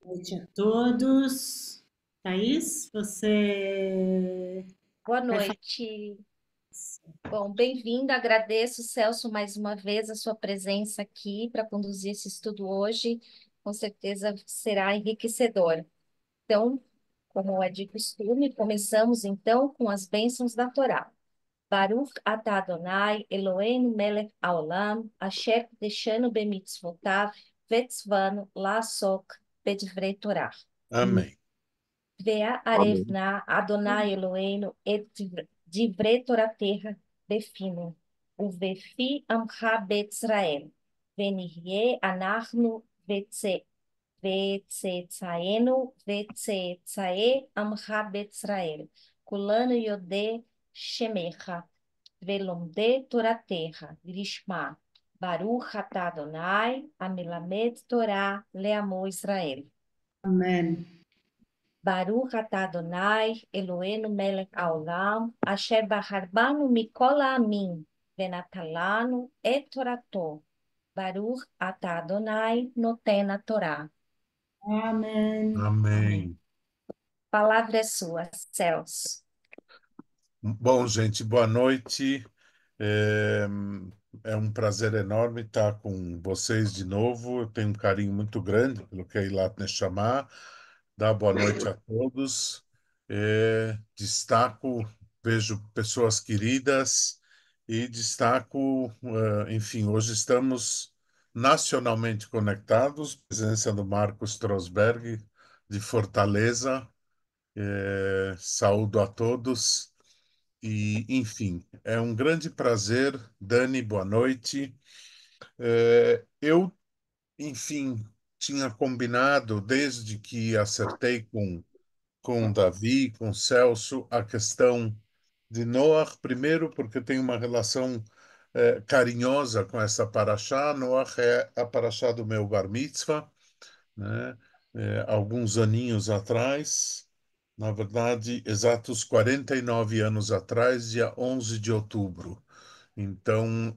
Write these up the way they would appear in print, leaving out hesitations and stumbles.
Noite a todos. Thaís, você Boa vai falar? noite. Bom, bem-vinda. Agradeço, Celso, mais uma vez a sua presença aqui para conduzir esse estudo hoje. Com certeza será enriquecedor. Então, como é de costume, começamos então com as bênçãos da Torá. Baruch atah Adonai, Eloheinu melech haolam, asher deixanu bemitzvotav, vetzvanu la'asok bedvrei Torah. Amém. Amém. Vea Amém. arevna Adonai Eloheinu et divrei Torateha befinu. Uvefi amcha betzrael. Venihye anachnu vetzetzaenu vetzetzae amcha betzrael. Kulanu yode shemecha. Velomde Torateha. Lishma. Baruch atah Adonai, amilamed Torah, leamo Israel. Amém. Baruch atah Adonai, Eloheinu melech haolam, asher baharbanu mikol ha'amim, venatalanu et Torato. Baruch atah Adonai, noten Torá. Amém. Amém. Amém. Palavra é sua, céus. Bom, gente, boa noite. É, é um prazer enorme estar com vocês de novo. Eu tenho um carinho muito grande pelo que a Eilat Neshama. Dá boa noite a todos. Destaco, vejo pessoas queridas e destaco, enfim, hoje estamos nacionalmente conectados. Presença do Marcos Trosberg, de Fortaleza. Saúdo a todos. E, enfim, é um grande prazer. Dani, boa noite. Eu, enfim, tinha combinado, desde que acertei com o Davi, com o Celso, a questão de Noah, primeiro porque tenho uma relação carinhosa com essa paraxá. Noah é a paraxá do meu bar mitzvah, né? Alguns aninhos atrás, na verdade, exatos 49 anos atrás, dia 11 de outubro. Então,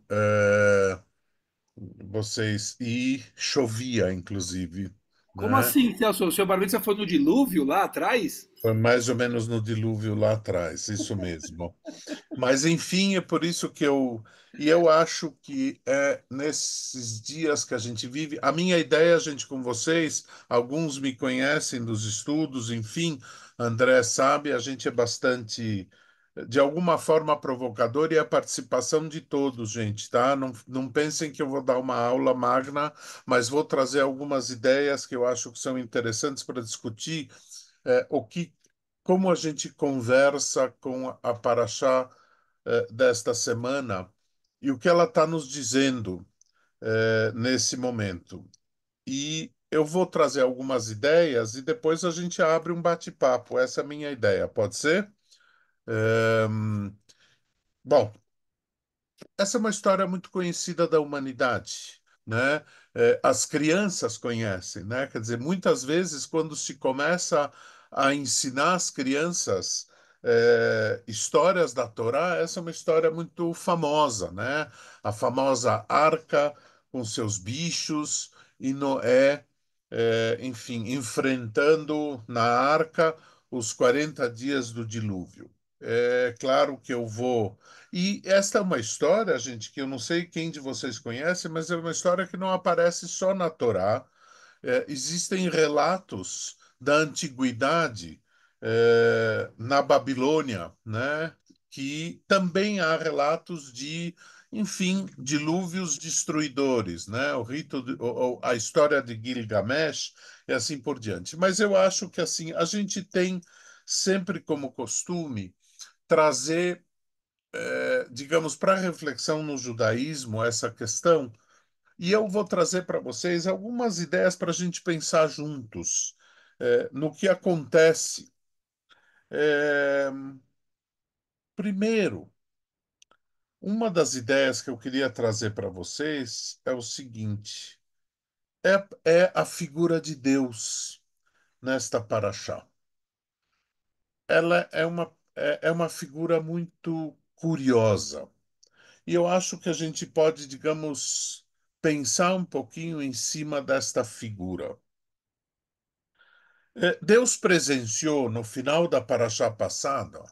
vocês. E chovia, inclusive, Como né? assim, Celso? O seu bar mitzvah foi no dilúvio lá atrás? Foi mais ou menos no dilúvio lá atrás, isso mesmo. Mas, enfim, é por isso que eu. E eu acho que é nesses dias que a gente vive. A minha ideia, gente, com vocês, alguns me conhecem dos estudos, enfim, André sabe, a gente é bastante, de alguma forma, provocador e a participação de todos, gente, tá? Não pensem que eu vou dar uma aula magna, mas vou trazer algumas ideias que eu acho que são interessantes para discutir o que, como a gente conversa com a Paraxá desta semana e o que ela está nos dizendo nesse momento. E eu vou trazer algumas ideias e depois a gente abre um bate-papo. Essa é a minha ideia, pode ser? Bom, essa é uma história muito conhecida da humanidade, né? As crianças conhecem, né? Quer dizer, muitas vezes quando se começa a ensinar as crianças histórias da Torá, essa é uma história muito famosa, né? A famosa arca com seus bichos e Noé, enfim, enfrentando na arca os 40 dias do dilúvio. É claro que eu vou e esta é uma história, gente, que eu não sei quem de vocês conhece, mas é uma história que não aparece só na Torá. Existem relatos da antiguidade, na Babilônia, né? Que também há relatos de, enfim, dilúvios destruidores, né? O rito, a história de Gilgamesh e assim por diante. Mas eu acho que assim a gente tem sempre como costume trazer digamos, para reflexão no judaísmo, essa questão, e eu vou trazer para vocês algumas ideias para a gente pensar juntos no que acontece. É, primeiro, uma das ideias que eu queria trazer para vocês é o seguinte: é a figura de Deus nesta paraxá. Ela é uma figura muito curiosa. E eu acho que a gente pode, digamos, pensar um pouquinho em cima desta figura. Deus presenciou no final da paraxá passada,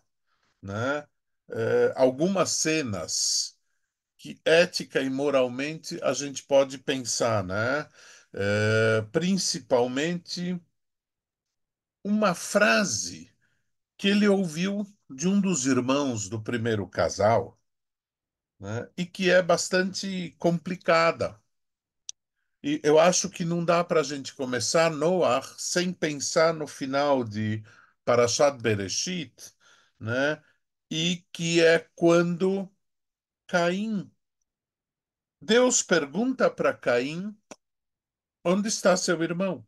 né, algumas cenas que ética e moralmente a gente pode pensar, né? Principalmente uma frase que ele ouviu de um dos irmãos do primeiro casal, né? E que é bastante complicada. E eu acho que não dá para a gente começar Noah sem pensar no final de Parashat Bereshit, né? E que é quando Caim, Deus pergunta para Caim onde está seu irmão?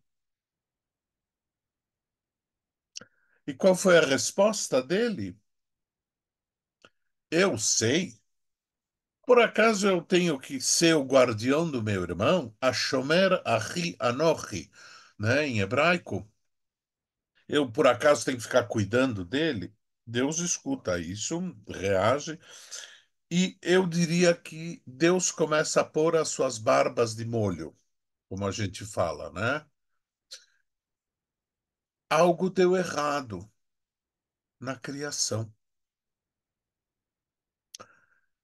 E qual foi a resposta dele? Eu sei. Por acaso eu tenho que ser o guardião do meu irmão? Ashomer achi anochi, né? Em hebraico. Eu, por acaso, tenho que ficar cuidando dele? Deus escuta isso, reage. E eu diria que Deus começa a pôr as suas barbas de molho, como a gente fala, né? Algo deu errado na criação.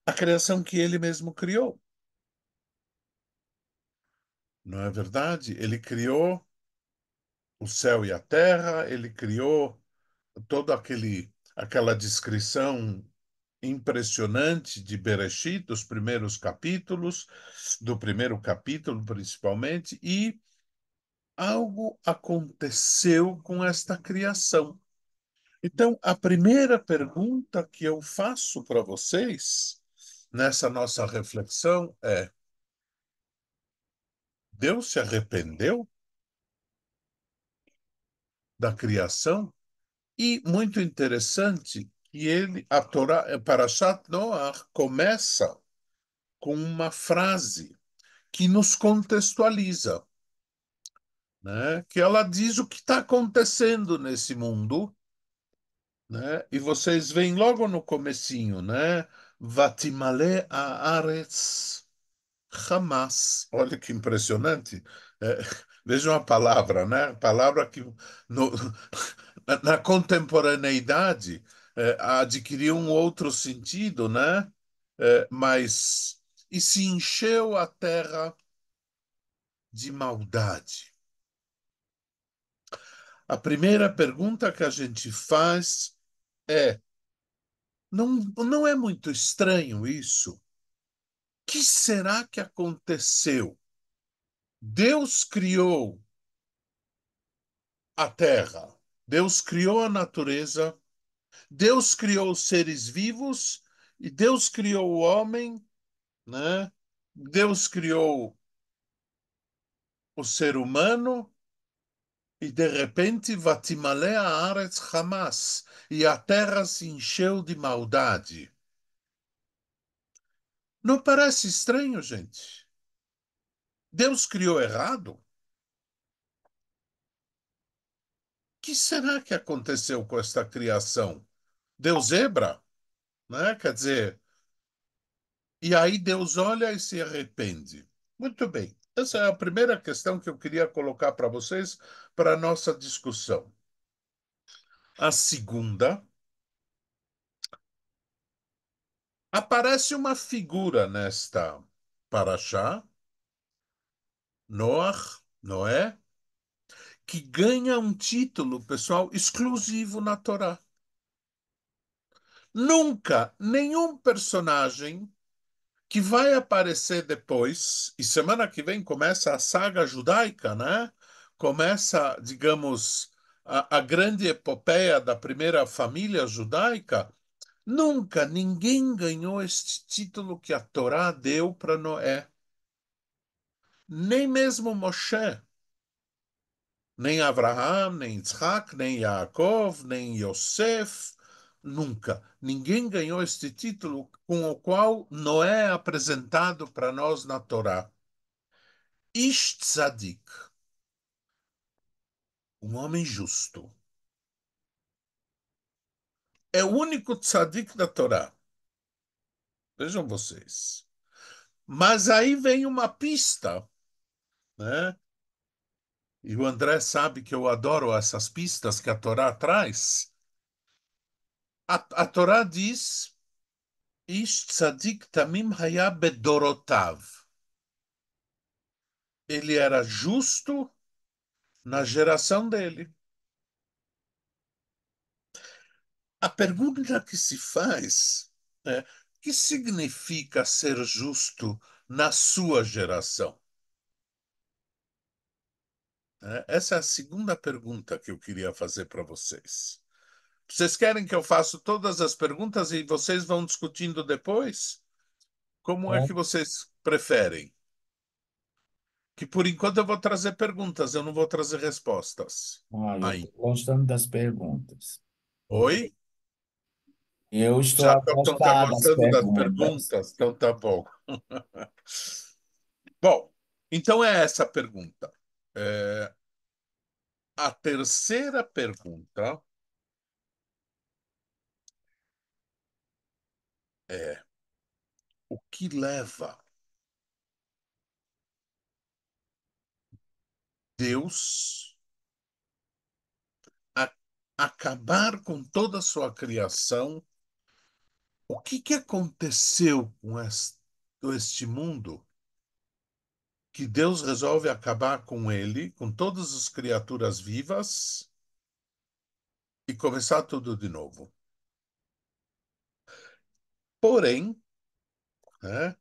A criação que ele mesmo criou. Não é verdade? Ele criou o céu e a terra, ele criou toda aquela descrição impressionante de Bereshit, dos primeiros capítulos, do primeiro capítulo principalmente, e algo aconteceu com esta criação. Então, a primeira pergunta que eu faço para vocês nessa nossa reflexão é: Deus se arrependeu da criação? E muito interessante que a Torá, Parashat Noach, começa com uma frase que nos contextualiza, né? Que ela diz o que está acontecendo nesse mundo, né? E vocês veem logo no comecinho, né? Vatimale haaretz Hamas. Olha que impressionante. É, vejam a palavra, né? Palavra que no, na contemporaneidade adquiriu um outro sentido, né? Mas e se encheu a terra de maldade. A primeira pergunta que a gente faz é: não é muito estranho isso? O que será que aconteceu? Deus criou a terra, Deus criou a natureza, Deus criou os seres vivos e Deus criou o homem, né? Deus criou o ser humano e de repente Vatimale haaretz Hamas, e a terra se encheu de maldade. Não parece estranho, gente? Deus criou errado? O que será que aconteceu com esta criação? Deu zebra, né? Quer dizer, e aí Deus olha e se arrepende. Muito bem. Essa é a primeira questão que eu queria colocar para vocês para a nossa discussão. A segunda, aparece uma figura nesta paraxá, Noé, que ganha um título, pessoal, exclusivo na Torá. Nunca nenhum personagem que vai aparecer depois, e semana que vem começa a saga judaica, né? Começa, digamos, a grande epopeia da primeira família judaica. Nunca ninguém ganhou este título que a Torá deu para Noé. Nem mesmo Moshe. Nem Abraham, nem Isaac, nem Yaakov, nem Yosef, nunca. Ninguém ganhou este título com o qual Noé é apresentado para nós na Torá. Ish Tzadik, um homem justo. É o único tzadik da Torá. Vejam vocês. Mas aí vem uma pista, né? e o André sabe que eu adoro essas pistas que a Torá traz. A Torá diz: Ish tzadik tamim haya bedorotav. Ele era justo na geração dele. A pergunta que se faz é: o que significa ser justo na sua geração? Essa é a segunda pergunta que eu queria fazer para vocês. Vocês querem que eu faça todas as perguntas e vocês vão discutindo depois? Como é Bom, que vocês preferem? Que por enquanto eu vou trazer perguntas, eu não vou trazer respostas. eu Aí. estou gostando das perguntas. Oi? Eu estou Já a tá gostar das gostando das perguntas. perguntas? Então tá bom. Bom, então é essa a pergunta. É, a terceira pergunta é: o que leva Deus a acabar com toda a sua criação? O que aconteceu com este mundo que Deus resolve acabar com ele, com todas as criaturas vivas e começar tudo de novo? Porém, né,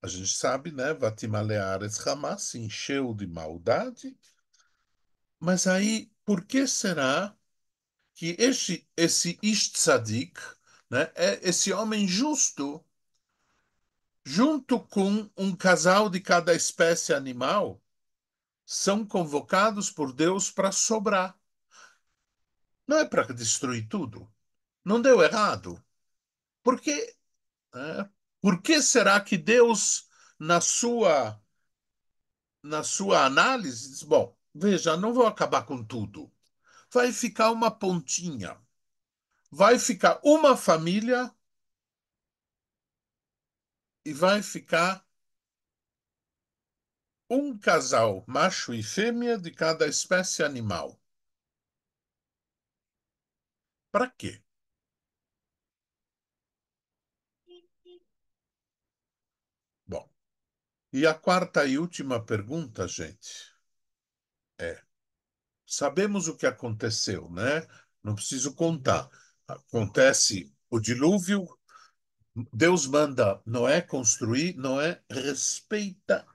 a gente sabe, né? Vatimaleares Hamas se encheu de maldade, mas aí, por que será que esse Ish Tzadik, né, é esse homem justo, junto com um casal de cada espécie animal, são convocados por Deus para sobrar? Não é para destruir tudo. Não deu errado. Por quê? Né? Por que será que Deus, na sua, na sua análise, diz: bom, veja, não vou acabar com tudo. Vai ficar uma pontinha. Vai ficar uma família e vai ficar um casal, macho e fêmea, de cada espécie animal. Para quê? Bom, e a quarta e última pergunta, gente, é: sabemos o que aconteceu, né? Não preciso contar. Acontece o dilúvio, Deus manda Noé construir, Noé respeita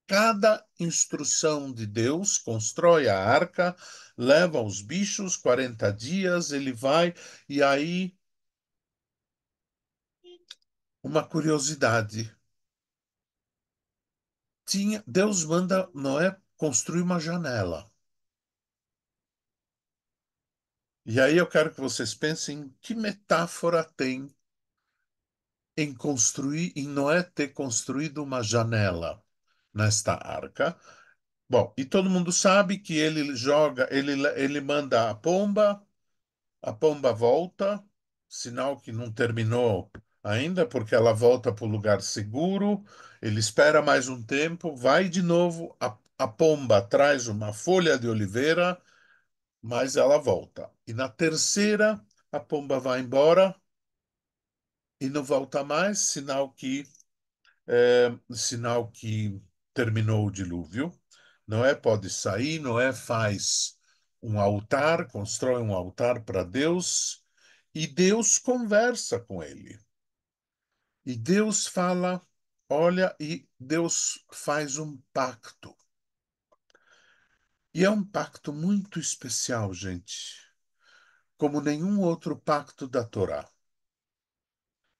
cada instrução de Deus, constrói a arca, leva os bichos, 40 dias, ele vai, e aí, uma curiosidade. Deus manda Noé construir uma janela. E aí eu quero que vocês pensem que metáfora tem em Noé ter construído uma janela nesta arca. Bom, e todo mundo sabe que ele manda a pomba volta, sinal que não terminou ainda, porque ela volta para o lugar seguro, ele espera mais um tempo, vai de novo, a pomba traz uma folha de oliveira, mas ela volta. E na terceira, a pomba vai embora e não volta mais, sinal que terminou o dilúvio. Noé pode sair, Noé faz um altar, constrói um altar para Deus, e Deus conversa com ele. E Deus fala, olha, e Deus faz um pacto. E é um pacto muito especial, gente, como nenhum outro pacto da Torá.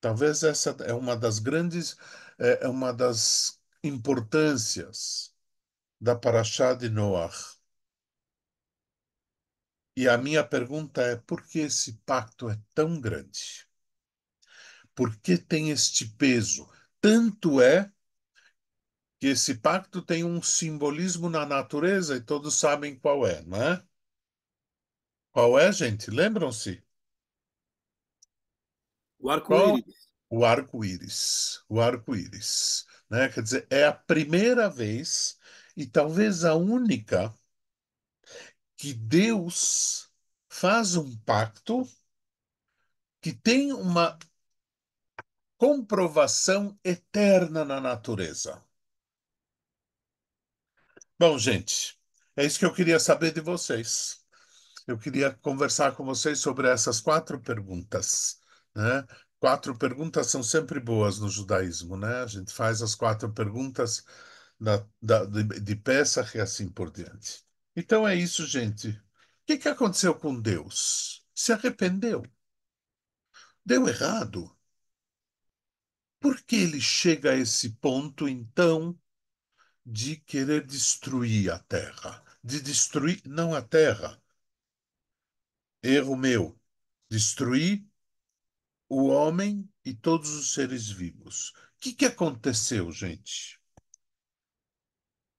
Talvez essa é uma das grandes, é uma das importâncias da Parashá de Noach. E a minha pergunta é: por que esse pacto é tão grande? Por que tem este peso? Tanto é que esse pacto tem um simbolismo na natureza e todos sabem qual é, não é? Qual é, gente? Lembram-se? O Qual? arco-íris. O arco-íris. O arco-íris. Né? Quer dizer, é a primeira vez e talvez a única que Deus faz um pacto que tem uma comprovação eterna na natureza. Bom, gente, é isso que eu queria saber de vocês. Eu queria conversar com vocês sobre essas 4 perguntas, né? 4 perguntas são sempre boas no judaísmo, né? A gente faz as 4 perguntas de Pessach e assim por diante. Então é isso, gente. O que aconteceu com Deus? Se arrependeu. Deu errado. Por que ele chega a esse ponto, então, de querer destruir a terra? De destruir, não a terra. Erro meu. Destruir o homem e todos os seres vivos. O que aconteceu, gente?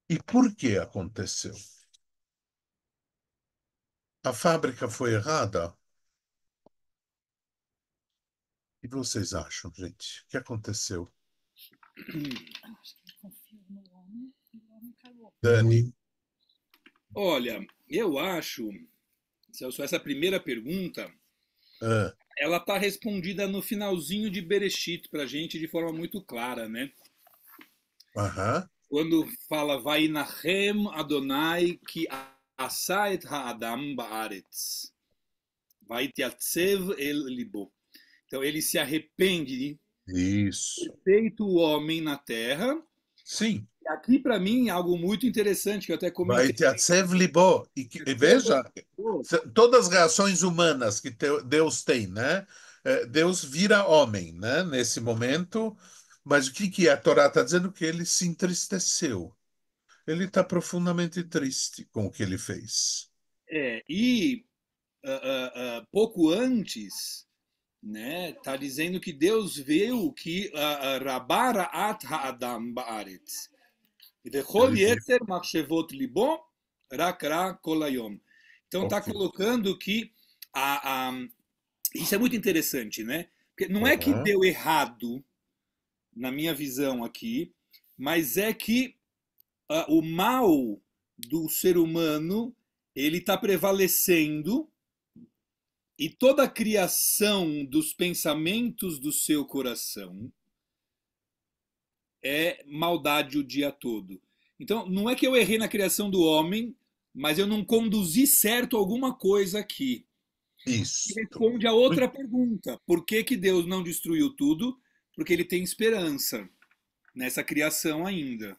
E por que aconteceu? A fábrica foi errada? E vocês acham, gente? O que aconteceu? Dani? Olha, eu acho, Celso, essa primeira pergunta, Ah, ela está respondida no finalzinho de Bereshit para a gente de forma muito clara, né? aham, Quando fala Vainachem Adonai ki asa et ha'adam ba'aretz, vaitiatzev el libo. Então ele se arrepende de isso. ter feito o homem na terra. Sim. E aqui para mim é algo muito interessante que eu até comentei. Vaitiatzev libo. E veja, todas as reações humanas que Deus tem, né? Deus vira homem, né? Nesse momento. Mas o que é? A Torá está dizendo que ele se entristeceu. Ele está profundamente triste com o que ele fez. Pouco antes, né, tá dizendo que Deus viu que rabara at ha'adam ba'aretz. Vechol Ele viu. yetzer machshevot libo rak ra kol hayom. Então está Ok. colocando que isso é muito interessante, né? Porque não é que Aham. deu errado, na minha visão aqui, mas é que o mal do ser humano ele está prevalecendo e toda a criação dos pensamentos do seu coração é maldade o dia todo. Então, não é que eu errei na criação do homem, mas eu não conduzi certo alguma coisa aqui. Isso. E responde a outra pergunta. Por que que Deus não destruiu tudo? Porque ele tem esperança nessa criação ainda.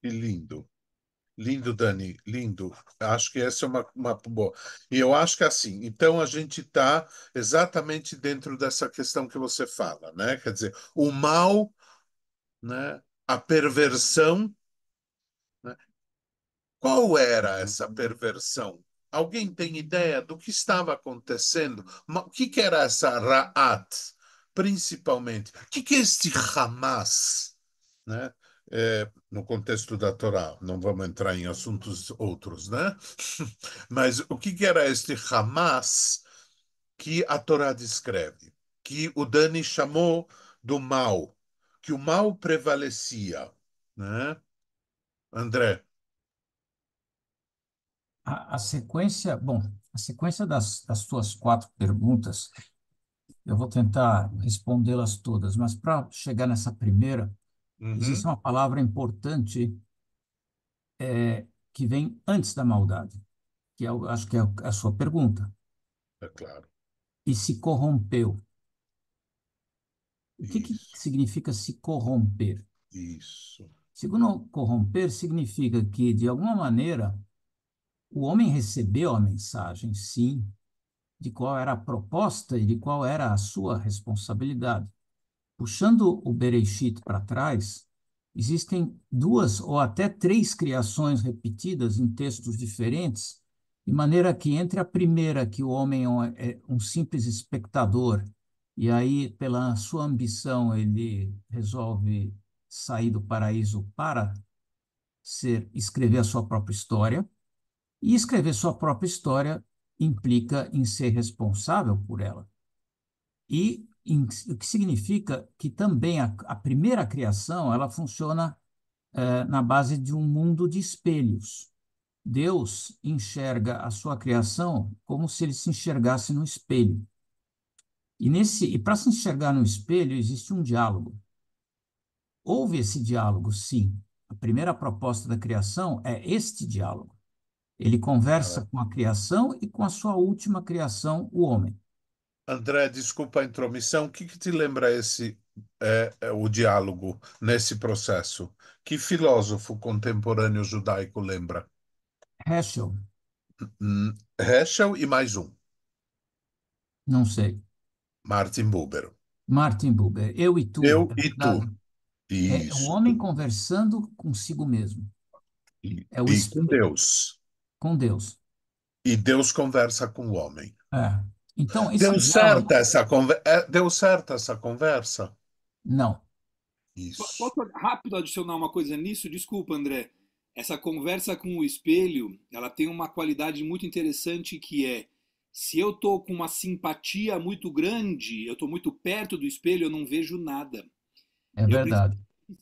Que lindo. Lindo, Dani, lindo. Acho que essa é uma boa. E eu acho que assim, então a gente está exatamente dentro dessa questão que você fala, né? Quer dizer, o mal, né? A perversão, né? Qual era essa perversão? Alguém tem ideia do que estava acontecendo? O que era essa Ra'at, principalmente? O que é este Hamas, né? No contexto da Torá, não vamos entrar em assuntos outros, né? Mas o que era este Hamas que a Torá descreve? Que o Dani chamou do mal, que o mal prevalecia, né? André. A sequência, bom, a sequência das tuas 4 perguntas, eu vou tentar respondê-las todas, mas para chegar nessa primeira, existe Uhum, uma palavra importante que vem antes da maldade, que acho que é a sua pergunta, é claro. e se corrompeu. O que Isso, significa se corromper? isso. Segundo corromper, significa que, de alguma maneira, o homem recebeu a mensagem, sim, de qual era a proposta e de qual era a sua responsabilidade. Puxando o Bereshit para trás, existem 2 ou até 3 criações repetidas em textos diferentes, de maneira que entre a primeira, que o homem é um simples espectador, e aí, pela sua ambição, ele resolve sair do paraíso para escrever a sua própria história, e escrever sua própria história implica em ser responsável por ela. O que significa que também a primeira criação ela funciona na base de um mundo de espelhos. Deus enxerga a sua criação como se ele se enxergasse no espelho. E para se enxergar no espelho, existe um diálogo. Houve esse diálogo, sim. A primeira proposta da criação é este diálogo. Ele conversa com a criação e com a sua última criação, o homem. André, desculpa a intromissão. O que te lembra o diálogo nesse processo? Que filósofo contemporâneo judaico lembra? Heschel, Heschel e mais um, não sei. Martin Buber. Martin Buber, eu e tu, Eu é e tu. verdade? É o Isso. homem conversando consigo mesmo. É o E com espelho, Deus. com Deus. E Deus conversa com o homem. É. Então, esse diálogo, Deu certo essa conversa? não. Isso. Posso rápido adicionar uma coisa nisso? Desculpa, André. Essa conversa com o espelho, ela tem uma qualidade muito interessante que é, se eu estou com uma simpatia muito grande, eu estou muito perto do espelho, eu não vejo nada. É Eu preciso verdade.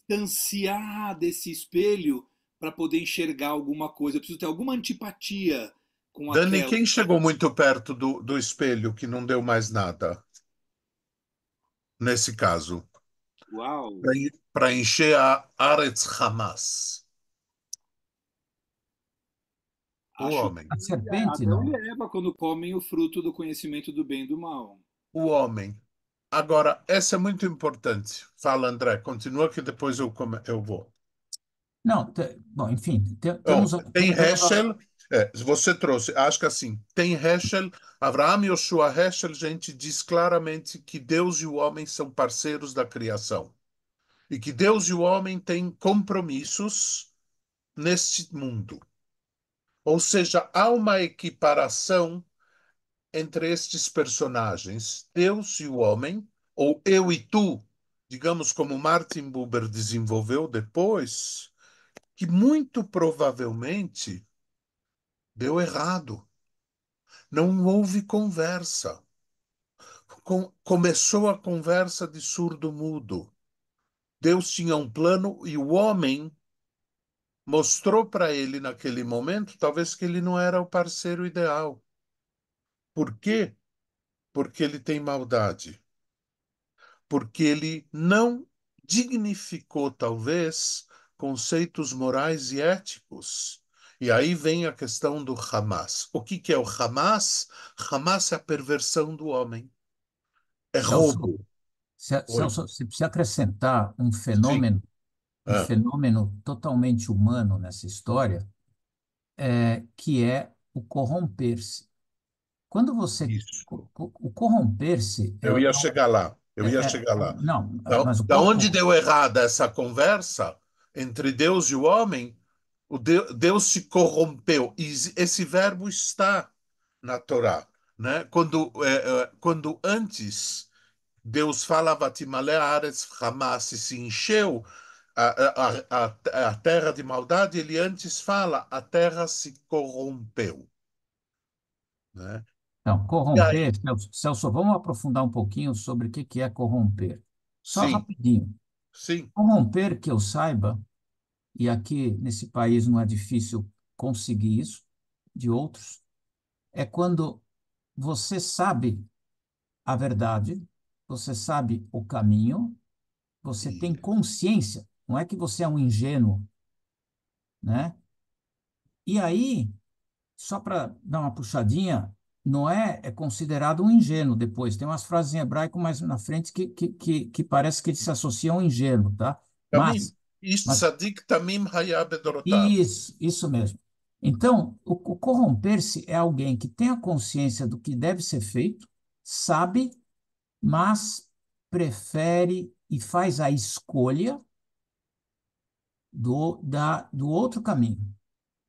distanciar desse espelho para poder enxergar alguma coisa. Eu preciso ter alguma antipatia com Dani, aquela. quem chegou muito perto do espelho que não deu mais nada, nesse caso? Uau! Para encher a Aretz Hamas? O Acho homem. A que serpente, Adão e não. Eva, quando comem o fruto do conhecimento do bem e do mal. O homem. Agora, essa é muito importante. Fala, André, continua que depois eu vou. Não, bom, enfim, Bom, tem temos Heschel, você trouxe, acho que assim, tem Heschel, Avraham Yoshua Heschel, gente diz claramente que Deus e o homem são parceiros da criação. E que Deus e o homem têm compromissos neste mundo. Ou seja, há uma equiparação entre estes personagens, Deus e o homem, ou eu e tu, digamos como Martin Buber desenvolveu depois, que muito provavelmente deu errado. Não houve conversa. Começou a conversa de surdo-mudo. Deus tinha um plano e o homem mostrou para ele naquele momento, talvez que ele não era o parceiro ideal. Por quê? Porque ele tem maldade. Porque ele não dignificou, talvez, conceitos morais e éticos. E aí vem a questão do Hamas. O que é o Hamas? Hamas é a perversão do homem. É Celso, roubo. Oi. Celso, você precisa acrescentar Sim. um Ah, fenômeno totalmente humano nessa história, que é o corromper-se. Quando você. isso. O corromper-se Eu ia chegar lá. Eu ia chegar lá. não, Então, mas da onde deu errada essa conversa entre Deus e o homem, Deus se corrompeu. E esse verbo está na Torá, né? Quando antes Deus fala Vatimale Haaretz Hamas se encheu a terra de maldade, ele antes fala a terra se corrompeu, né? não, E aí, corromper, Celso, vamos aprofundar um pouquinho sobre o que é corromper. Só sim, rapidinho. sim, Corromper, que eu saiba, e aqui nesse país não é difícil conseguir isso, de outros, é quando você sabe a verdade, você sabe o caminho, você tem e- consciência, não é que você é um ingênuo, né? E aí, só para dar uma puxadinha, Noé é considerado um ingênuo depois. Tem umas frases em hebraico mais na frente que parece que ele se associa a um ingênuo, tá? Tamim, ish Mas tzadik tamim haya bedorotav. isso mesmo. Então, o corromper-se é alguém que tem a consciência do que deve ser feito, sabe, mas prefere e faz a escolha do outro caminho,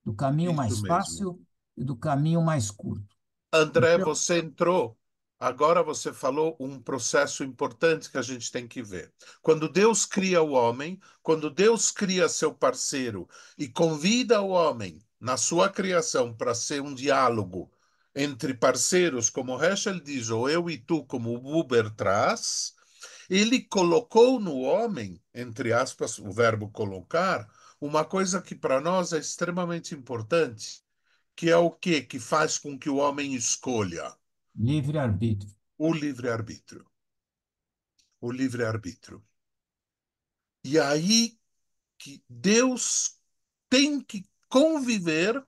do caminho Isso mais mesmo. fácil e do caminho mais curto. André, Então, você entrou. Agora você falou um processo importante que a gente tem que ver. Quando Deus cria o homem, quando Deus cria seu parceiro e convida o homem na sua criação para ser um diálogo entre parceiros, como Heschel diz, ou eu e tu, como o Buber traz, ele colocou no homem, entre aspas, o verbo colocar, uma coisa que para nós é extremamente importante, que é o quê? Que faz com que o homem escolha Livre-arbítrio. o livre-arbítrio. O livre-arbítrio. E aí que Deus tem que conviver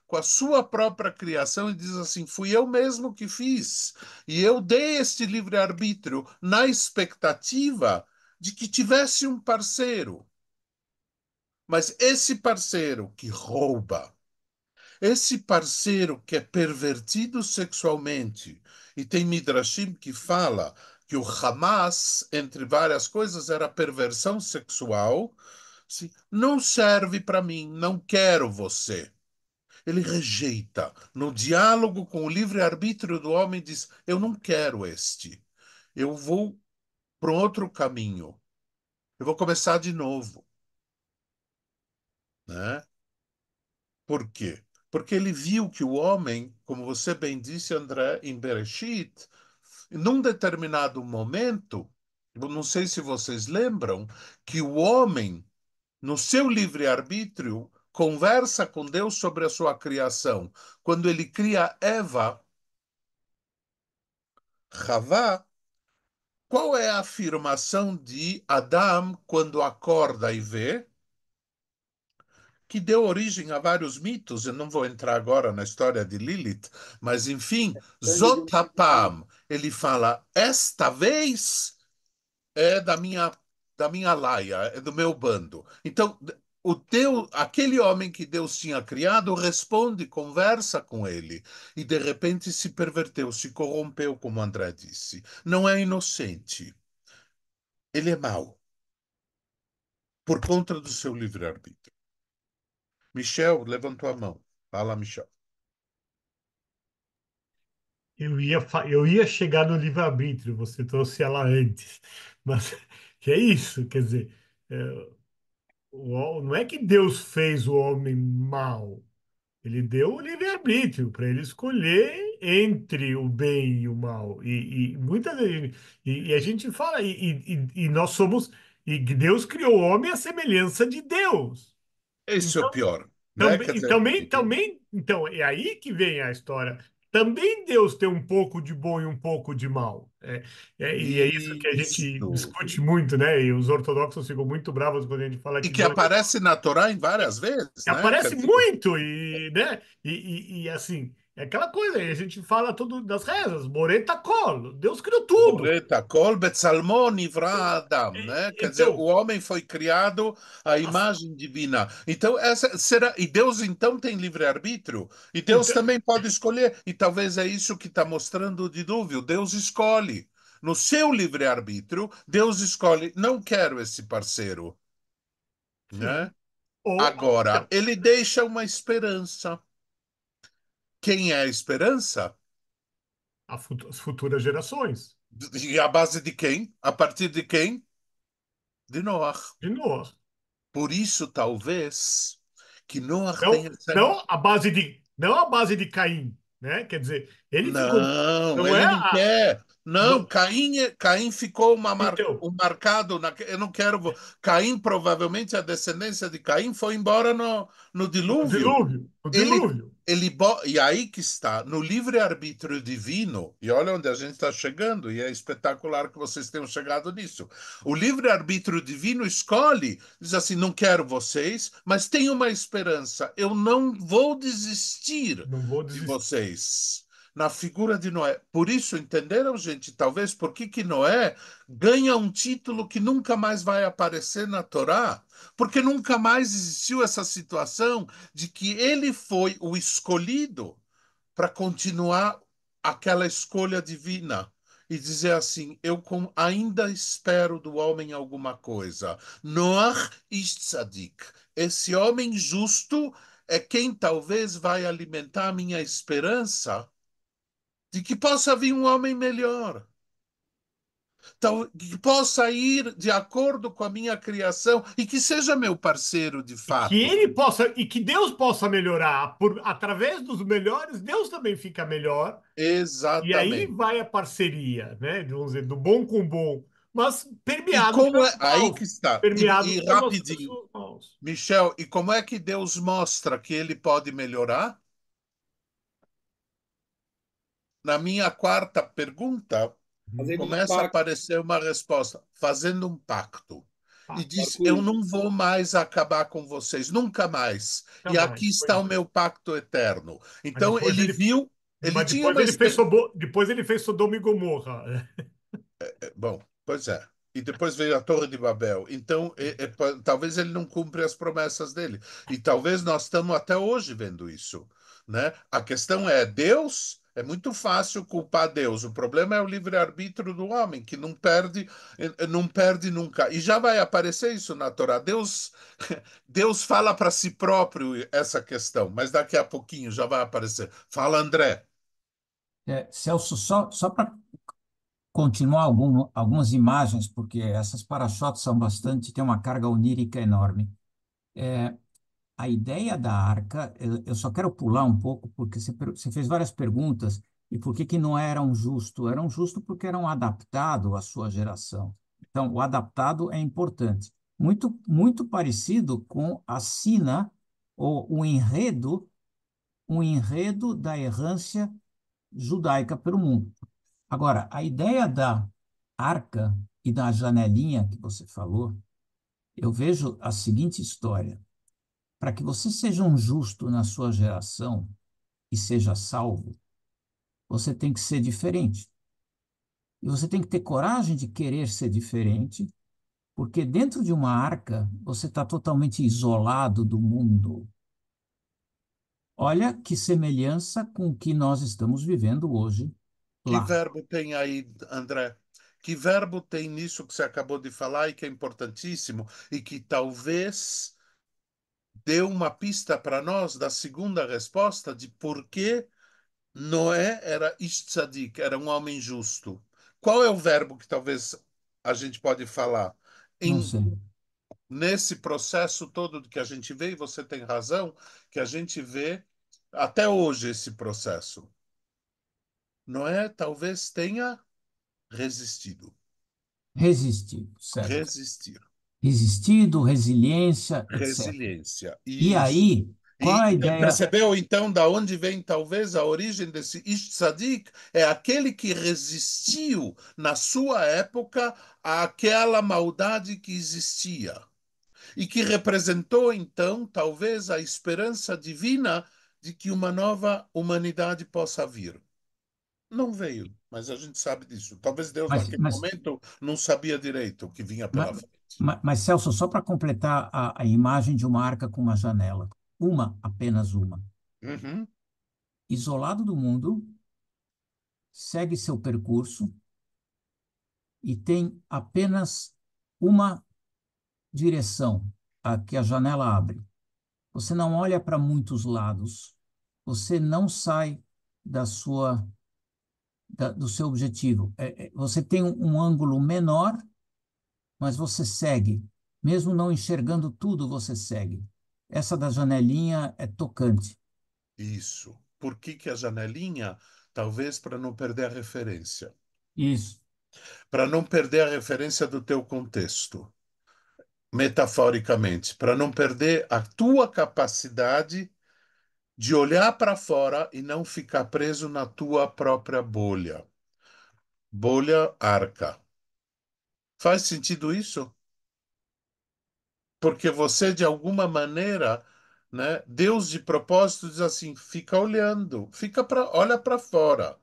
com a sua própria criação e diz assim: fui eu mesmo que fiz. E eu dei este livre-arbítrio na expectativa de que tivesse um parceiro. Mas esse parceiro que rouba, esse parceiro que é pervertido sexualmente, e tem Midrashim que fala que o Hamas, entre várias coisas, era perversão sexual, não serve para mim, não quero você. Ele rejeita. No diálogo com o livre-arbítrio do homem, diz: eu não quero este. Eu vou para um outro caminho. Eu vou começar de novo. Né? Por quê? Porque ele viu que o homem, como você bem disse, André, em Bereshit, num determinado momento, eu não sei se vocês lembram, que o homem, no seu livre-arbítrio, conversa com Deus sobre a sua criação. Quando ele cria Eva, Havá, qual é a afirmação de Adão quando acorda e vê? Que deu origem a vários mitos. Eu não vou entrar agora na história de Lilith, mas enfim, Zotapam, ele fala: esta vez é da minha laia, é do meu bando. Então, aquele homem que Deus tinha criado responde, conversa com ele e de repente se perverteu, se corrompeu, como André disse. Não é inocente, ele é mau por conta do seu livre-arbítrio. Michel levantou a mão. Fala, Michel. Eu ia chegar no livre-arbítrio, você trouxe ela antes. Mas que é isso, quer dizer, é, não é que Deus fez o homem mal, ele deu o livre-arbítrio para ele escolher entre o bem e o mal. E muitas vezes, e a gente fala, e nós somos, e Deus criou o homem à semelhança de Deus. Esse é o Então, pior, né? também, Quer e dizer, também, então, é aí que vem a história. Também Deus tem um pouco de bom e um pouco de mal. E é isso que a gente isso. discute muito, né? E os ortodoxos ficam muito bravos quando a gente fala E que que Deus aparece na Torá em várias vezes, né? Quer aparece dizer, muito, né? Assim, é aquela coisa, a gente fala tudo das rezas, Moreta Colo, Deus criou tudo. Boreta, Kol Betzalmo Nivra Adam, né? Quer dizer, o Então, homem foi criado à as- imagem divina. Então, essa será. E Deus então tem livre-arbítrio? E Deus então, também pode escolher. E talvez é isso que está mostrando o dilúvio. Deus escolhe. No seu livre-arbítrio, Deus escolhe, não quero esse parceiro, sim, né? ou Agora, então, ele deixa uma esperança. Quem é a esperança? as futuras gerações E a base de quem? A partir de quem? De Noé. de nós. Por isso, talvez, que Noé Não, tenha essa. não a base de Caim, né? Quer dizer, ele ficou, Não, não é ele não quer. Não, não, Caim ficou então, um marcado. Eu não quero. Caim, provavelmente, a descendência de Caim foi embora no o dilúvio. dilúvio, o Ele, dilúvio. e aí que está, no livre-arbítrio divino, e olha onde a gente está chegando, e é espetacular que vocês tenham chegado nisso. O livre-arbítrio divino escolhe, diz assim: não quero vocês, mas tenho uma esperança, eu não vou desistir Não vou de desistir. vocês. Na figura de Noé. Por isso, entenderam, gente? Talvez por que Noé ganha um título que nunca mais vai aparecer na Torá? Porque nunca mais existiu essa situação de que ele foi o escolhido para continuar aquela escolha divina e dizer assim: ainda espero do homem alguma coisa. Noach ish tzadik. Esse homem justo é quem talvez vai alimentar a minha esperança de que possa vir um homem melhor. Que possa ir de acordo com a minha criação e que seja meu parceiro de E que fato. ele possa, e que Deus possa melhorar através dos melhores, Deus também fica melhor. E aí Exatamente. vai a parceria, né? Vamos dizer, do bom com o bom, mas E permeado como pelos é? Aí que maus, está. permeados E pelas rapidinho, pessoas maus. Michel, e como é que Deus mostra que ele pode melhorar? Na minha quarta pergunta, Fazendo um começa a pacto. aparecer uma resposta, fazendo um pacto. E Ah, diz: Eu Marcos, não vou mais acabar com vocês, nunca mais. E aqui jamais. está o meu pacto eterno. Mas Então depois ele ele, viu, ele mas tinha depois uma ele fez experiência. Depois ele fez Sodoma e Gomorra. Bom, pois é. E depois veio a Torre de Babel. Então, talvez ele não cumpra as promessas dele. E talvez nós estamos até hoje vendo isso, né? A questão é, Deus, é muito fácil culpar Deus. O problema é o livre-arbítrio do homem, que não perde nunca. E já vai aparecer isso na Torá. Deus fala para si próprio essa questão, mas daqui a pouquinho já vai aparecer. Fala, André. Celso, só para continuar algumas imagens, porque essas para-choques são bastante, têm uma carga onírica enorme. A ideia da arca, eu só quero pular um pouco, porque você fez várias perguntas, e por que que não era um justo? Era um justo porque era um adaptado à sua geração. Então, o adaptado é importante. Muito, muito parecido com a sina, ou o enredo da errância judaica pelo mundo. Agora, a ideia da arca e da janelinha que você falou, eu vejo a seguinte história. Para que você seja um justo na sua geração e seja salvo, você tem que ser diferente. E você tem que ter coragem de querer ser diferente, porque dentro de uma arca você está totalmente isolado do mundo. Olha que semelhança com o que nós estamos vivendo hoje Que lá. verbo tem aí, André? Que verbo tem nisso que você acabou de falar e que é importantíssimo e que talvez deu uma pista para nós da segunda resposta de por que Noé era ish tzadik, era um homem justo. Qual é o verbo que talvez a gente pode falar? Não Em, sei. nesse processo todo que a gente vê, e você tem razão, que a gente vê até hoje esse processo. Noé talvez tenha resistido. Resistido, certo. Resistir. Resistido, resiliência, etc. Resiliência. E Isso. aí, qual é a ideia? Percebeu então da onde vem talvez a origem desse Ish Tzadik? É aquele que resistiu na sua época àquela maldade que existia e que representou então talvez a esperança divina de que uma nova humanidade possa vir. Não veio, mas a gente sabe disso. Talvez Deus Mas, naquele mas, momento não sabia direito o que vinha pela mas, frente. mas Celso, só para completar a imagem de uma arca com uma janela. Apenas uma. Uhum. Isolado do mundo, segue seu percurso e tem apenas uma direção, a que a janela abre. Você não olha para muitos lados, você não sai da do seu objetivo. Você tem um ângulo menor, mas você segue. Mesmo não enxergando tudo, você segue. Essa da janelinha é tocante. Isso. Por que que a janelinha? Talvez para não perder a referência. Isso. Para não perder a referência do teu contexto. Metaforicamente. Para não perder a tua capacidade de olhar para fora e não ficar preso na tua própria bolha. Bolha arca. Faz sentido isso? Porque você, de alguma maneira, né, Deus de propósito diz assim: fica olhando, olha para fora.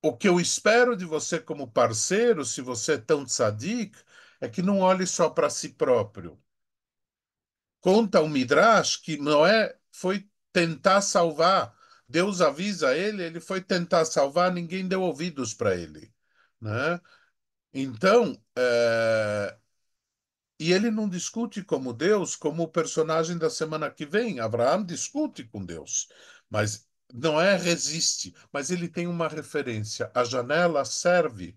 O que eu espero de você como parceiro, se você é tão tzadik, é que não olhe só para si próprio. Conta o Midrash que Noé foi tentar salvar. Deus avisa ele, ele foi tentar salvar, ninguém deu ouvidos para ele, né? Então, e ele não discute como Deus, como o personagem da semana que vem. Abraão discute com Deus, mas Noé resiste. Mas ele tem uma referência. A janela serve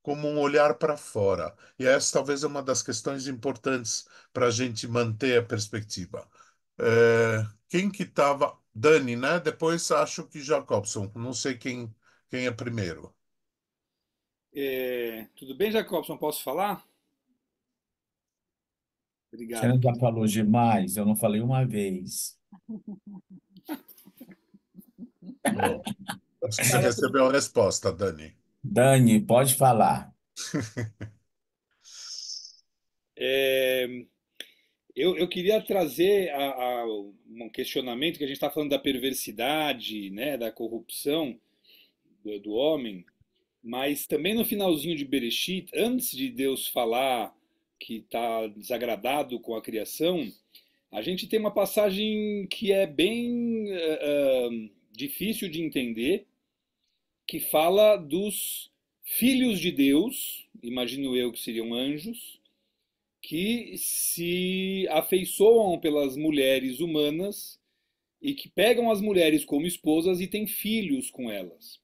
como um olhar para fora. E essa talvez é uma das questões importantes para a gente manter a perspectiva. Quem que estava? Dani, né? Depois acho que Jacobson. Não sei quem é primeiro. Tudo bem, Jacobson? Posso falar? Você Obrigado. não já falou demais, eu não falei uma vez. Bom, acho que você Fala. recebeu a resposta, Dani. Dani, pode falar. É, eu queria trazer um questionamento que a gente está falando da perversidade, né, da corrupção do homem, mas também no finalzinho de Bereshit, antes de Deus falar que está desagradado com a criação, a gente tem uma passagem que é bem difícil de entender, que fala dos filhos de Deus, imagino eu que seriam anjos, que se afeiçoam pelas mulheres humanas e que pegam as mulheres como esposas e têm filhos com elas.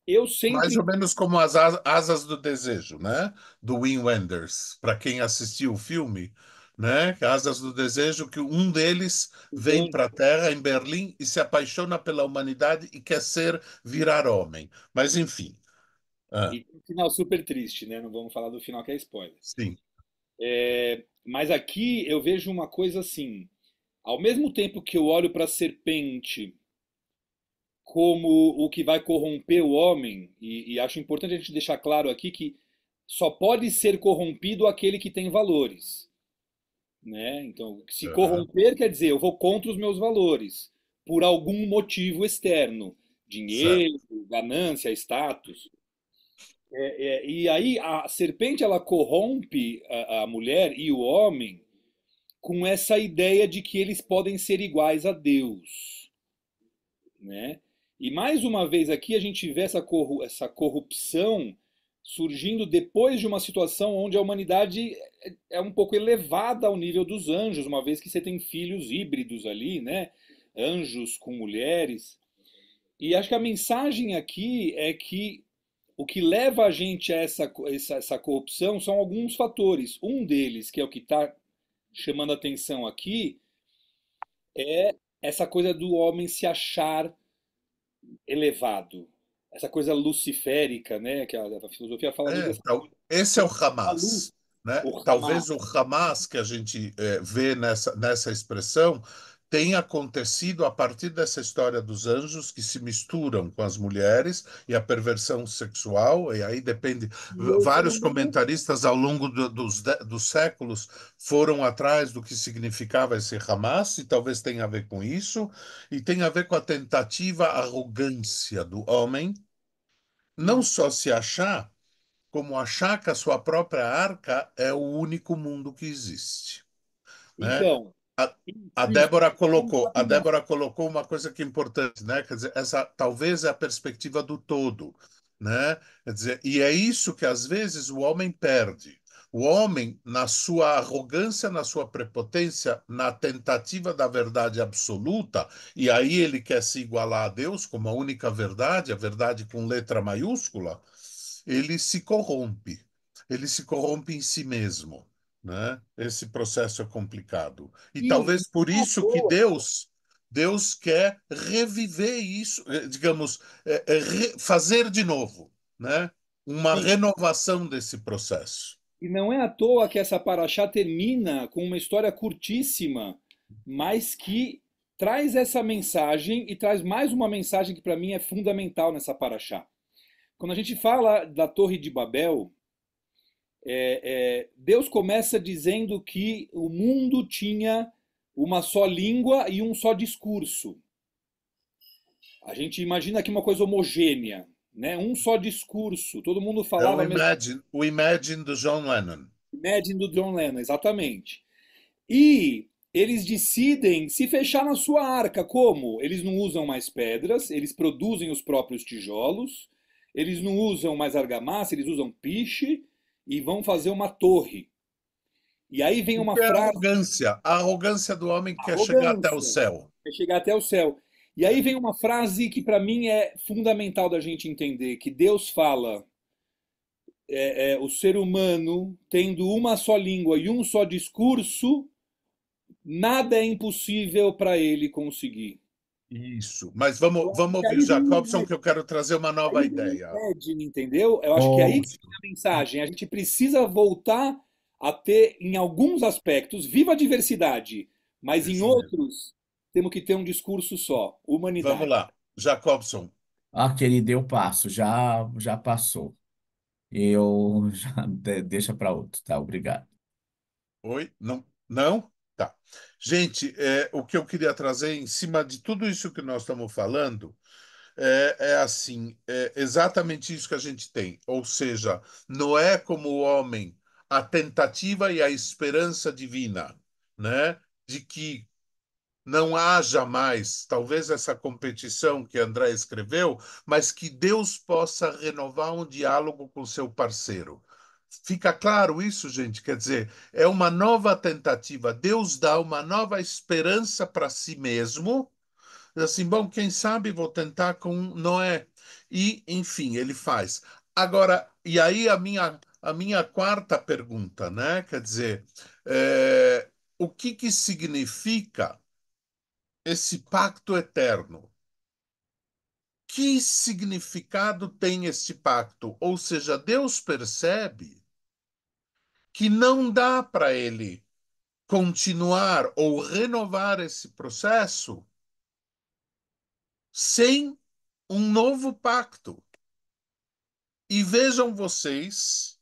Eu Mais ou sempre. menos como as asas do desejo, né? Do Wim Wenders. Para quem assistiu o filme, né? Asas do desejo, que um deles Os vem anjos. para a Terra em Berlim e se apaixona pela humanidade e quer virar homem. Mas enfim, E tem um final super triste, né? Não vamos falar do final que é spoiler. sim, Mas aqui eu vejo uma coisa assim. Ao mesmo tempo que eu olho para a serpente como o que vai corromper o homem, e acho importante a gente deixar claro aqui que só pode ser corrompido aquele que tem valores, né? Então, se aham, corromper quer dizer eu vou contra os meus valores por algum motivo externo, certo. dinheiro, ganância, status. E aí a serpente ela corrompe a mulher e o homem com essa ideia de que eles podem ser iguais a Deus, né? E mais uma vez aqui a gente vê essa corrupção surgindo depois de uma situação onde a humanidade é um pouco elevada ao nível dos anjos, uma vez que você tem filhos híbridos ali, né? Anjos com mulheres. E acho que a mensagem aqui é que o que leva a gente a essa corrupção são alguns fatores. Um deles, que é o que está chamando a atenção aqui, é essa coisa do homem se achar elevado. Essa coisa luciférica, né? Que a filosofia fala muito dessa Esse é o a luz, Hamas, né? o Hamas. Talvez o Hamas que a gente vê nessa expressão tenha acontecido a partir dessa história dos anjos que se misturam com as mulheres e a perversão sexual, e aí depende. Vários comentaristas ao longo dos séculos foram atrás do que significava esse Hamas, e talvez tenha a ver com isso, e tem a ver com a tentativa arrogância do homem, não só se achar como achar que a sua própria arca é o único mundo que existe, né? Então, A, a isso, Débora colocou, a rapidão. Débora colocou uma coisa que é importante, né? Quer dizer, essa talvez é a perspectiva do todo, né? Quer dizer, e é isso que às vezes o homem perde. O homem, na sua arrogância, na sua prepotência, na tentativa da verdade absoluta, e aí ele quer se igualar a Deus como a única verdade, a verdade com letra maiúscula, ele se corrompe. Ele se corrompe em si mesmo, né? Esse processo é complicado. E E talvez por não é à isso que toa, Deus quer reviver isso, digamos, fazer de novo, né? Uma sim, renovação desse processo. e não é à toa que essa paraxá termina com uma história curtíssima, mas que traz essa mensagem e traz mais uma mensagem que para mim é fundamental nessa paraxá. Quando a gente fala da Torre de Babel, Deus começa dizendo que o mundo tinha uma só língua e um só discurso. A gente imagina aqui uma coisa homogênea, né? Um só discurso, todo mundo É falava a mesma O Imagine do John Lennon. Imagine do John Lennon, exatamente. E eles decidem se fechar na sua arca. Como? Eles não usam mais pedras, eles produzem os próprios tijolos, eles não usam mais argamassa, eles usam piche e vão fazer uma torre. E aí vem O uma que é frase, a arrogância do homem que quer chegar até o arrogância, céu. é chegar até o céu. E aí vem uma frase que para mim é fundamental da gente entender, que Deus fala, o ser humano tendo uma só língua e um só discurso, nada é impossível para ele conseguir. Isso. Mas Eu acho vamos que ouvir o aí já não Jacobson, que eu quero trazer uma nova aí não ideia. impede, entendeu? Eu acho que aí que Ouça. está a mensagem. A gente precisa voltar a ter, em alguns aspectos, viva a diversidade, mas em Isso mesmo. outros temos que ter um discurso só, Vamos humanidade. lá. Jacobson. Ah, querido, eu passo, já passou. Eu já deixa para outro, tá? Obrigado. Oi? Não? Não? Tá. Gente, o que eu queria trazer em cima de tudo isso que nós estamos falando é assim, é exatamente isso que a gente tem. Ou seja, Noé como homem, a tentativa e a esperança divina, né? De que não haja mais, talvez essa competição que André escreveu, mas que Deus possa renovar um diálogo com seu parceiro. Fica claro isso, gente? Quer dizer, é uma nova tentativa. Deus dá uma nova esperança para si mesmo. Assim, bom, quem sabe vou tentar com Noé. E, enfim, ele faz. Agora, e aí a minha quarta pergunta, né? Quer dizer, o que que significa esse pacto eterno? Que significado tem esse pacto? Ou seja, Deus percebe que não dá para ele continuar ou renovar esse processo sem um novo pacto. E vejam vocês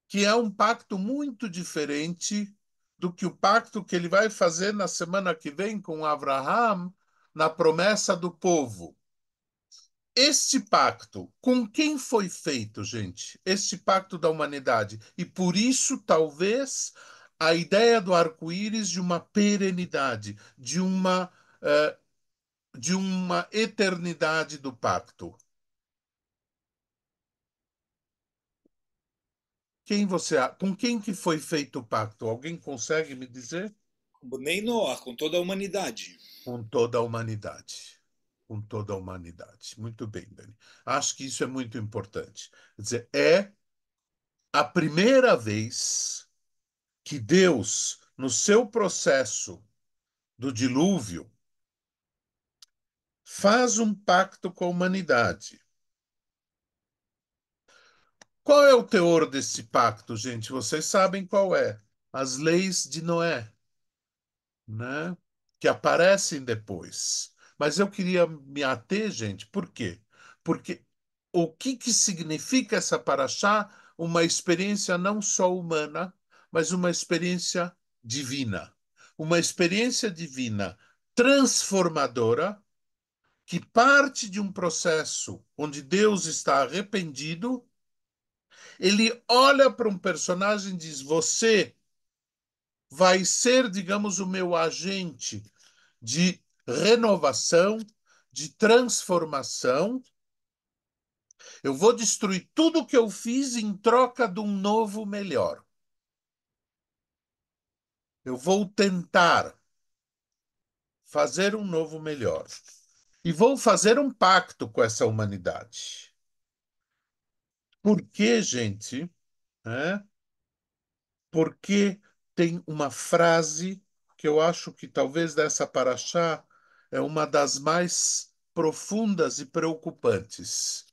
que é um pacto muito diferente do que o pacto que ele vai fazer na semana que vem com Abraham, na promessa do povo. Este pacto, com quem foi feito, gente? Este pacto da humanidade. E por isso, talvez, a ideia do arco-íris de uma perenidade, de uma eternidade do pacto. Com quem que foi feito o pacto? Alguém consegue me dizer? Nem Noah, com toda a humanidade. Com toda a humanidade. Com toda a humanidade. Muito bem, Dani. Acho que isso é muito importante. Quer dizer, é a primeira vez que Deus, no seu processo do dilúvio, faz um pacto com a humanidade. Qual é o teor desse pacto, gente? Vocês sabem qual é? As leis de Noé, né? Que aparecem depois. Mas eu queria me ater, gente, por quê? Porque o que que significa essa paraxá? Uma experiência não só humana, mas uma experiência divina. Uma experiência divina transformadora que parte de um processo onde Deus está arrependido, ele olha para um personagem e diz: Você vai ser, digamos, o meu agente de renovação, de transformação. Eu vou destruir tudo o que eu fiz em troca de um novo melhor. Eu vou tentar fazer um novo melhor. E vou fazer um pacto com essa humanidade. Por que, gente? É? Porque tem uma frase que eu acho que talvez dessa paraxá é uma das mais profundas e preocupantes.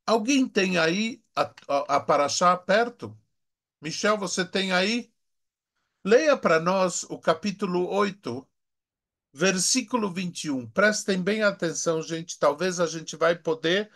Alguém tem aí a paraxá perto? Michel, você tem aí? Leia para nós o capítulo 8, versículo 21. Prestem bem atenção, gente. Talvez a gente vai poder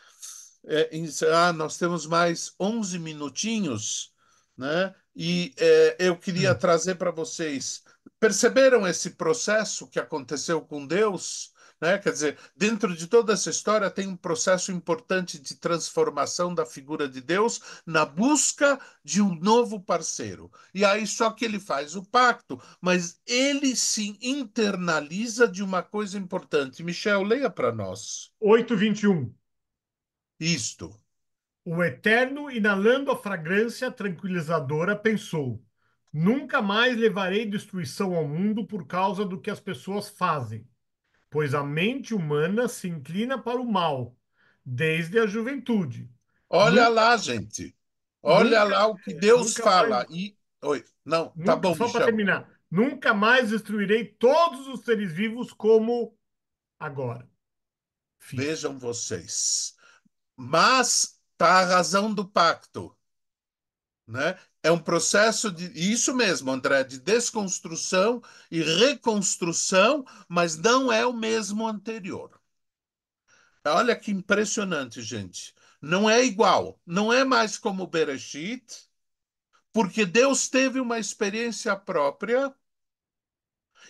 nós temos mais 11 minutinhos, né? E eu queria trazer para vocês. Perceberam esse processo que aconteceu com Deus? Né? Quer dizer, dentro de toda essa história tem um processo importante de transformação da figura de Deus na busca de um novo parceiro. E aí só que ele faz o pacto, mas ele se internaliza de uma coisa importante. Michel, leia para nós. 8:21. Isto. O Eterno, inalando a fragrância tranquilizadora, pensou: Nunca mais levarei destruição ao mundo por causa do que as pessoas fazem, pois a mente humana se inclina para o mal, desde a juventude. Olha Nunca, lá, gente. Olha nunca, lá o que Deus nunca mais, fala. E, oi, não, tá nunca, bom, só para Michel. terminar, nunca mais destruirei todos os seres vivos como agora. Fiz. Vejam vocês. Mas está a razão do pacto, né? É um processo de, isso mesmo, André, de desconstrução e reconstrução, mas não é o mesmo anterior. Olha que impressionante, gente. Não é igual, não é mais como o Bereshit, porque Deus teve uma experiência própria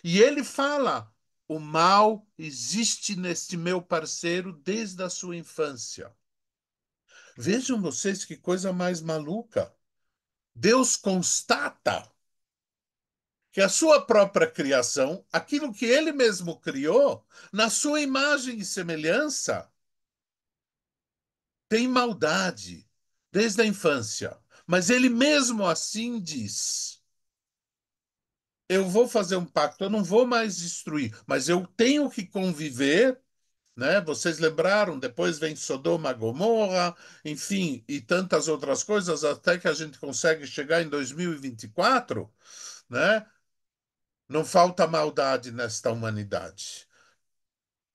e ele fala: o mal existe neste meu parceiro desde a sua infância. Vejam vocês que coisa mais maluca. Deus constata que a sua própria criação, aquilo que ele mesmo criou, na sua imagem e semelhança, tem maldade desde a infância. Mas ele mesmo assim diz: eu vou fazer um pacto, eu não vou mais destruir, mas eu tenho que conviver, né? Vocês lembraram, depois vem Sodoma, Gomorra, enfim, e tantas outras coisas, até que a gente consegue chegar em 2024, né? Não falta maldade nesta humanidade.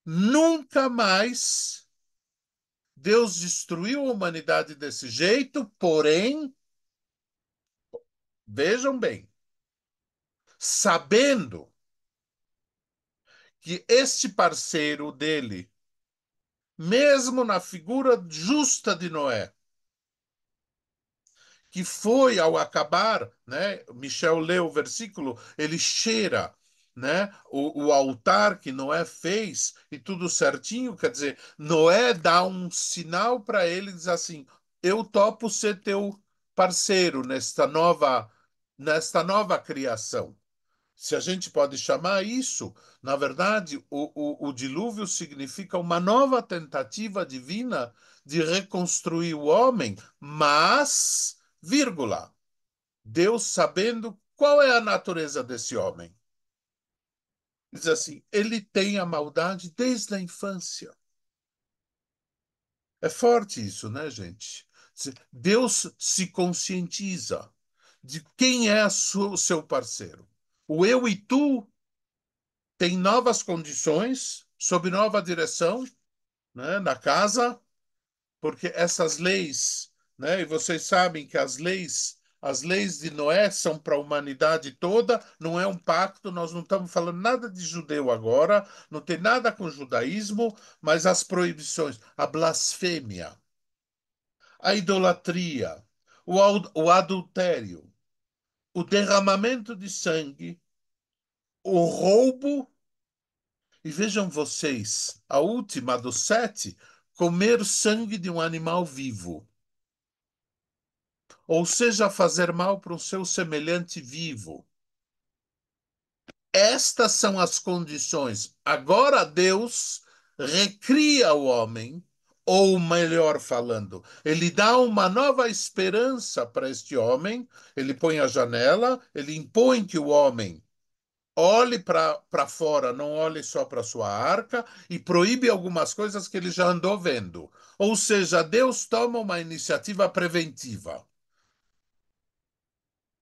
Nunca mais Deus destruiu a humanidade desse jeito, porém, vejam bem, sabendo que este parceiro dele, mesmo na figura justa de Noé, que foi ao acabar, né? Michel leu o versículo, ele cheira, né? O altar que Noé fez e tudo certinho, quer dizer, Noé dá um sinal para ele, diz assim: eu topo ser teu parceiro nesta nova criação. Se a gente pode chamar isso, na verdade, o dilúvio significa uma nova tentativa divina de reconstruir o homem, mas, vírgula, Deus sabendo qual é a natureza desse homem. Diz assim, ele tem a maldade desde a infância. É forte isso, né, gente? Deus se conscientiza de quem é o seu parceiro. O eu e tu tem novas condições, sob nova direção, né, na casa, porque essas leis, né, e vocês sabem que as leis de Noé são para a humanidade toda, não é um pacto, nós não estamos falando nada de judeu agora, não tem nada com judaísmo, mas as proibições, a blasfêmia, a idolatria, o adultério, o derramamento de sangue, o roubo. E vejam vocês, a última dos 7, comer sangue de um animal vivo. Ou seja, fazer mal para o seu semelhante vivo. Estas são as condições. Agora Deus recria o homem, ou melhor falando, ele dá uma nova esperança para este homem, ele põe a janela, ele impõe que o homem olhe para fora, não olhe só para sua arca e proíbe algumas coisas que ele já andou vendo. Ou seja, Deus toma uma iniciativa preventiva.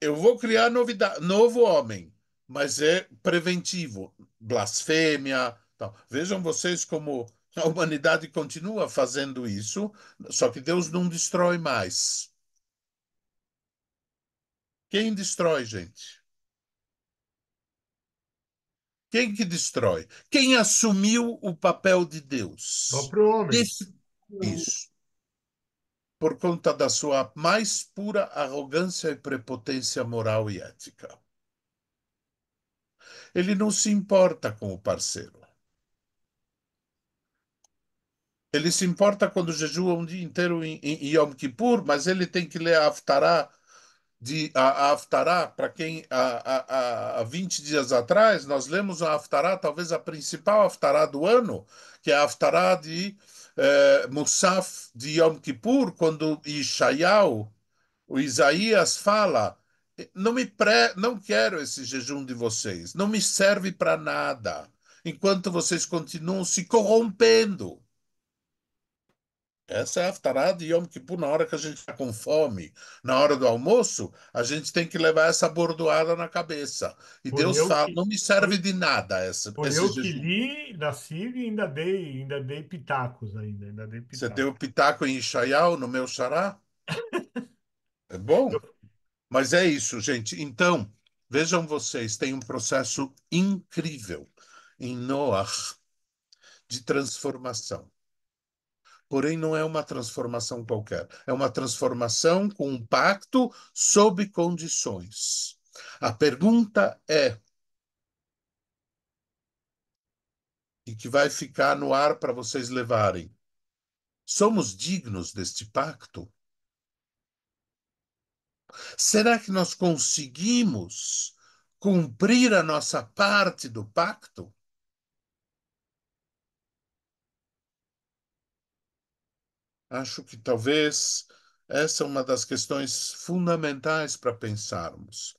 Eu vou criar novo homem, mas é preventivo. Blasfêmia, tal. Vejam vocês como a humanidade continua fazendo isso, só que Deus não destrói mais. Quem destrói, gente? Quem que destrói? Quem assumiu o papel de Deus? Próprio homem. Isso. Por conta da sua mais pura arrogância e prepotência moral e ética. Ele não se importa com o parceiro. Ele se importa quando jejua um dia inteiro em Yom Kippur, mas ele tem que ler a Haftarah, a Haftarah, para quem há 20 dias atrás, nós lemos a Haftarah, talvez a principal Haftarah do ano, que é a Haftarah de Musaf de Yom Kippur, quando Ishayahu, o Isaías fala: não quero esse jejum de vocês, não me serve para nada, enquanto vocês continuam se corrompendo. Essa é a Haftarah de Yom Kippur, na hora que a gente está com fome, na hora do almoço, a gente tem que levar essa bordoada na cabeça. E Foi Deus eu fala, que, não me serve foi, de nada foi esse eu que jejum. li, nasci e ainda dei pitacos ainda dei Você pitacos. deu pitaco em Ishaial, no meu xará? É bom? Eu- Mas é isso, gente. Então, vejam vocês, tem um processo incrível em Noach de transformação. Porém, não é uma transformação qualquer. É uma transformação com um pacto sob condições. A pergunta é, e que vai ficar no ar para vocês levarem: somos dignos deste pacto? Será que nós conseguimos cumprir a nossa parte do pacto? Acho que talvez essa é uma das questões fundamentais para pensarmos.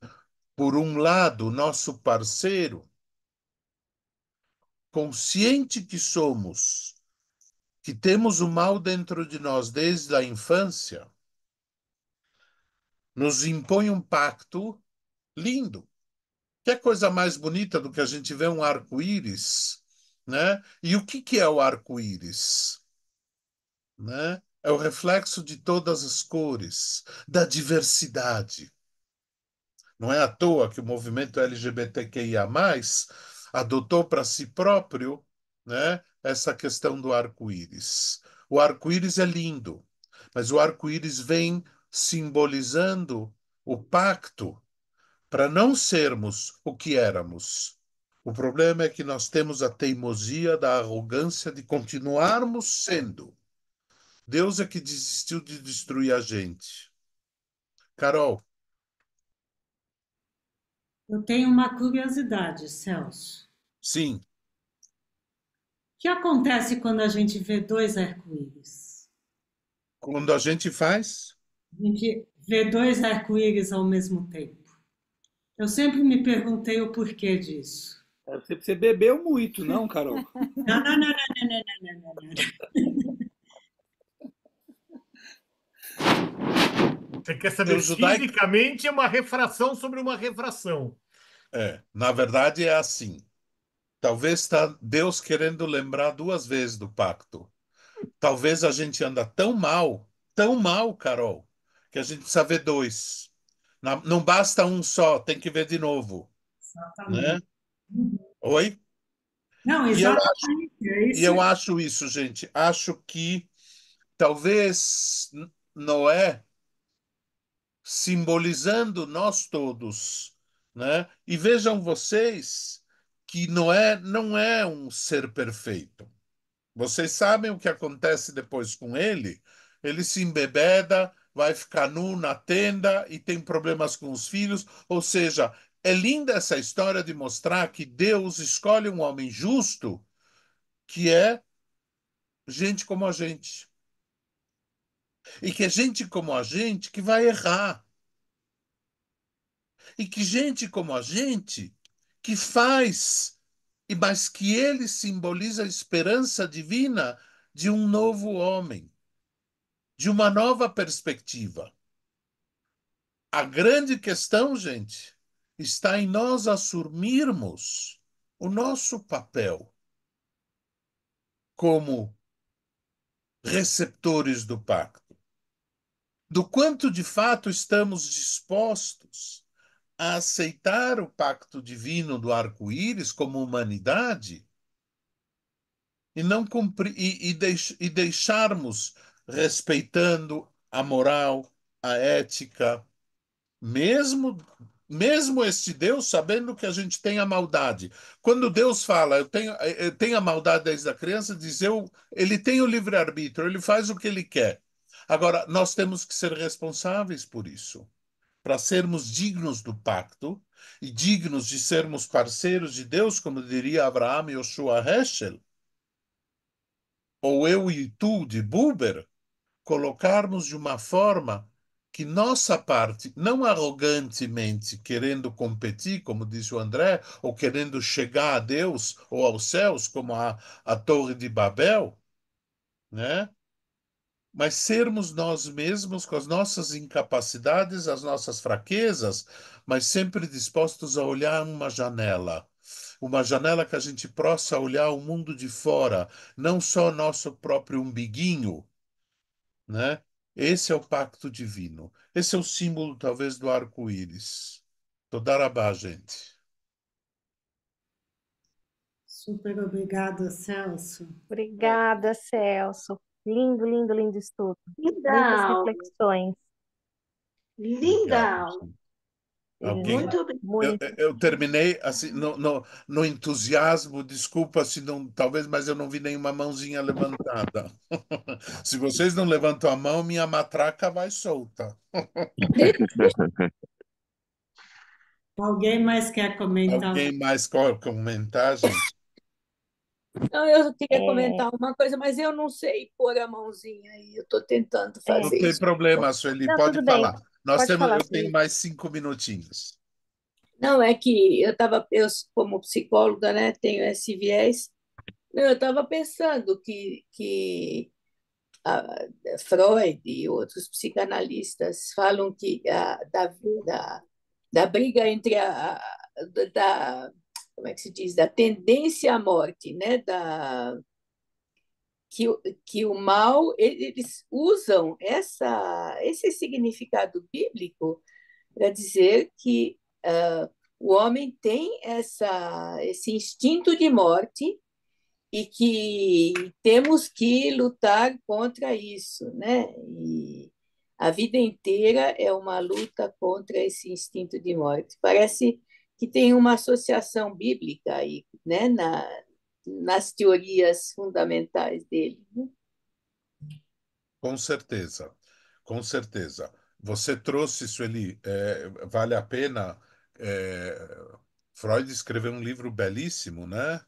Por um lado, nosso parceiro, consciente que somos, que temos o mal dentro de nós desde a infância, nos impõe um pacto lindo. Que coisa mais bonita do que a gente vê um arco-íris, né? E o que é o arco-íris? Né? É o reflexo de todas as cores, da diversidade. Não é à toa que o movimento LGBTQIA+, adotou para si próprio, né, essa questão do arco-íris. O arco-íris é lindo, mas o arco-íris vem simbolizando o pacto para não sermos o que éramos. O problema é que nós temos a teimosia da arrogância de continuarmos sendo. Deus é que desistiu de destruir a gente. Carol, Eu tenho uma curiosidade, Celso. sim, O que acontece quando a gente vê dois arco-íris? quando a gente faz, A gente vê dois arco-íris ao mesmo tempo. Eu sempre me perguntei o porquê disso. Você bebeu muito, não, Carol? Não, não, não, não, não, não, não, não, não. Você quer saber o judaico fisicamente é uma refração sobre uma refração. na verdade é assim. Talvez está Deus querendo lembrar duas vezes do pacto. Talvez a gente anda tão mal, Carol, que a gente precisa ver dois. Não basta um só, tem que ver de novo, né? Exatamente. Oi? Não, E eu, exatamente. É e isso. eu acho isso, gente. Acho que talvez Noé, simbolizando nós todos, né? E vejam vocês que Noé não é um ser perfeito. Vocês sabem o que acontece depois com ele? Ele se embebeda, vai ficar nu na tenda e tem problemas com os filhos. Ou seja, é linda essa história de mostrar que Deus escolhe um homem justo, que é gente como a gente. E que é gente como a gente que vai errar. E que gente como a gente que faz, mas que ele simboliza a esperança divina de um novo homem, de uma nova perspectiva. A grande questão, gente, está em nós assumirmos o nosso papel como receptores do pacto, do quanto de fato estamos dispostos a aceitar o pacto divino do arco-íris como humanidade e não cumprir e deixarmos respeitando a moral, a ética, mesmo mesmo este Deus sabendo que a gente tem a maldade. Quando Deus fala, eu tenho a maldade desde a criança, diz ele tem o livre-arbítrio, ele faz o que ele quer. Agora, nós temos que ser responsáveis por isso, para sermos dignos do pacto e dignos de sermos parceiros de Deus, como diria Abraham e Yoshua Heschel, ou eu e tu de Buber, colocarmos de uma forma que nossa parte, não arrogantemente querendo competir, como disse o André, ou querendo chegar a Deus ou aos céus, como a Torre de Babel, né? mas sermos nós mesmos com as nossas incapacidades, as nossas fraquezas, mas sempre dispostos a olhar uma janela que a gente possa olhar o mundo de fora, não só nosso próprio umbiguinho, né? Esse é o pacto divino. Esse é o símbolo, talvez, do arco-íris. Todarabá, gente. Super obrigada, Celso. Obrigada, Celso. Lindo, lindo, lindo estudo. Linda Muitas aula, reflexões. linda Obrigado, aula. gente. Alguém? Muito obrigada. Muito. Eu terminei assim no entusiasmo, desculpa se não, talvez, mas eu não vi nenhuma mãozinha levantada. Se vocês não levantam a mão, minha matraca vai solta. Alguém mais quer comentar? Alguém mais quer comentar, gente? Não, eu queria É, comentar uma coisa, mas eu não sei pôr a mãozinha aí. Eu estou tentando é. Não fazer tem isso. problema, Sueli, Não, pode tudo bem. falar. Nós Pode temos, falar, eu tenho Sueli. mais 5 minutinhos. Não, é que eu, como psicóloga, né, tenho esse viés. Eu estava pensando que Freud e outros psicanalistas falam que da briga entre da, como é que se diz, da tendência à morte, né, que o mal, eles usam esse significado bíblico para dizer que o homem tem esse instinto de morte e que temos que lutar contra isso, né? E a vida inteira é uma luta contra esse instinto de morte. Parece que tem uma associação bíblica aí, né? Nas teorias fundamentais dele. Com certeza, com certeza. Você trouxe, Sueli, vale a pena. Freud escreveu um livro belíssimo, né?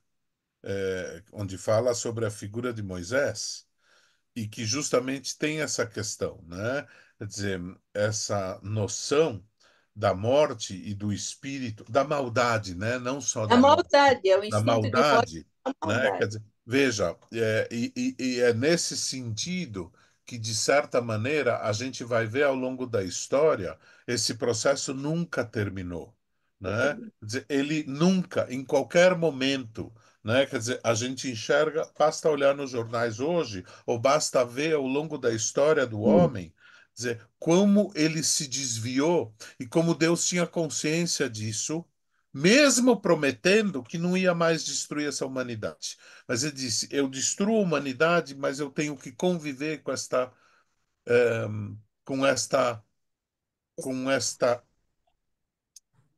Onde fala sobre a figura de Moisés e que justamente tem essa questão, né? Quer dizer, essa noção da morte e do espírito, da maldade, né? Não só A da morte, maldade, é o da instinto de morte, maldade, a né? Quer maldade. dizer, veja, e é nesse sentido que, de certa maneira, a gente vai ver ao longo da história, esse processo nunca terminou, né? Quer dizer, ele nunca, em qualquer momento, né? Quer dizer, a gente enxerga, basta olhar nos jornais hoje, ou basta ver ao longo da história do homem, quer dizer, como ele se desviou e como Deus tinha consciência disso, mesmo prometendo que não ia mais destruir essa humanidade. Mas ele disse: eu destruo a humanidade, mas eu tenho que conviver com esta, com esta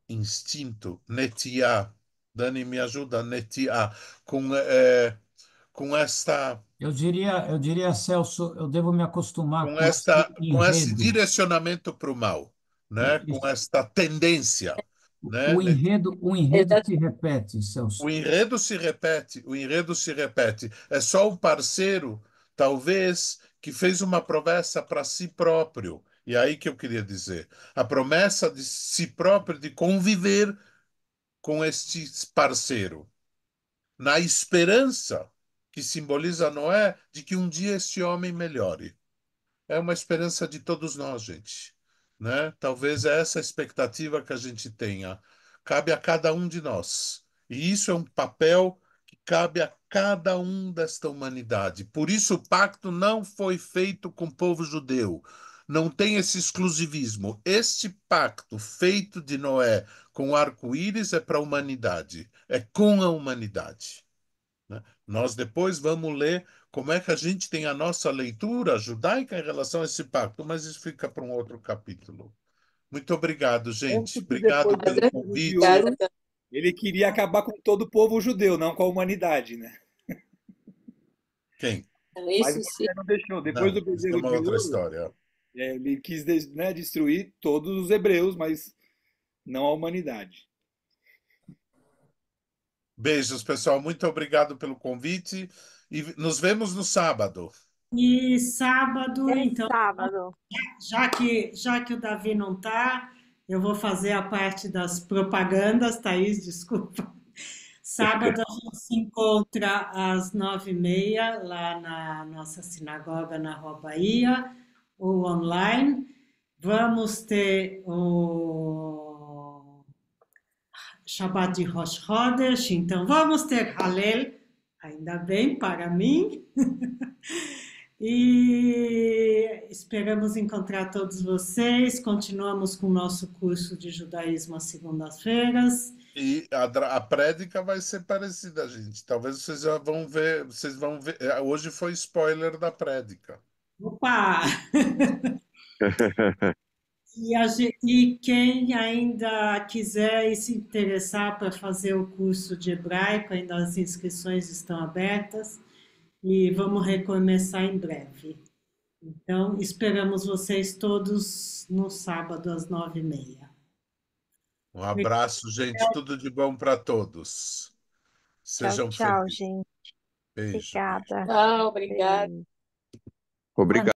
instinto, netiá. Dani, me ajuda, netiá, com esta Eu diria, Celso, eu devo me acostumar com com esse com esse enredo. direcionamento para o mal, né? Com Isso. esta tendência, né? O enredo se repete, Celso. O enredo se repete, o enredo se repete. É só o parceiro, talvez, que fez uma promessa para si próprio. E aí que eu queria dizer, a promessa de si próprio de conviver com este parceiro, na esperança que simboliza Noé de que um dia este homem melhore. É uma esperança de todos nós, gente, né? Talvez é essa a expectativa que a gente tenha. Cabe a cada um de nós. E isso é um papel que cabe a cada um desta humanidade. Por isso o pacto não foi feito com o povo judeu. Não tem esse exclusivismo. Este pacto feito de Noé com o arco-íris é para a humanidade, é com a humanidade, né? Nós depois vamos ler como é que a gente tem a nossa leitura judaica em relação a esse pacto, mas isso fica para um outro capítulo. Muito obrigado, gente. Tanto que Obrigado depois do pelo povo de convite. ouro, ele queria acabar com todo o povo judeu, não com a humanidade, né? Quem? Mas Isso sim. você não deixou. Depois Não, do isso é bezerro uma de outra ouro, história. ele quis, né, destruir todos os hebreus, mas não a humanidade. Beijos, pessoal. Muito obrigado pelo convite e nos vemos no sábado. E sábado, É então, sábado. já que o Davi não está, eu vou fazer a parte das propagandas, Thaís, desculpa. Sábado a gente se encontra às 9h30 lá na nossa sinagoga na Rua Bahia, ou online. Vamos ter o Shabbat de Rosh Chodesh, então vamos ter Hallel, ainda bem para mim. E esperamos encontrar todos vocês. Continuamos com o nosso curso de judaísmo às segundas-feiras. E a prédica vai ser parecida, gente. Talvez vocês já vão ver, Hoje foi spoiler da prédica. Opa! E quem ainda quiser e se interessar para fazer o curso de hebraico, ainda as inscrições estão abertas e vamos recomeçar em breve. Então, esperamos vocês todos no sábado às 9h30. Um abraço, gente. Tudo de bom para todos. Tchau, Sejam tchau, felizes. gente. Beijo. Obrigada. Ah, obrigada. Beijo. Obrigado.